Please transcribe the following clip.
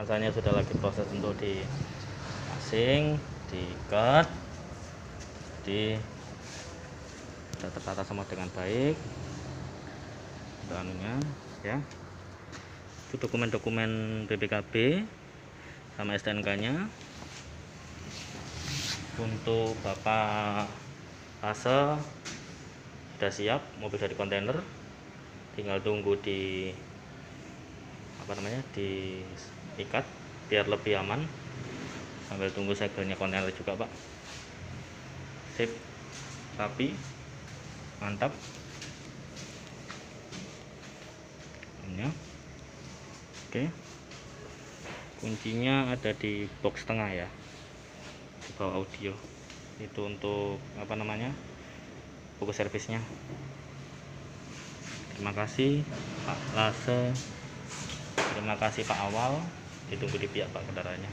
kancanya sudah lagi proses untuk di passing, diikat, sudah tertata semua dengan baik untuk anunya ya. Itu dokumen-dokumen BPKB sama STNK nya. Untuk bapak fase sudah siap, mobil dari kontainer, tinggal tunggu di diikat biar lebih aman, sambil tunggu segelnya kontainer juga pak. Sip, rapi, mantap ini. Oke, kuncinya ada di box tengah ya, di bawah audio. Itu untuk buku servisnya. Terima kasih Pak Lase, terima kasih Pak Awal, ditunggu di pihak Pak kendaraannya.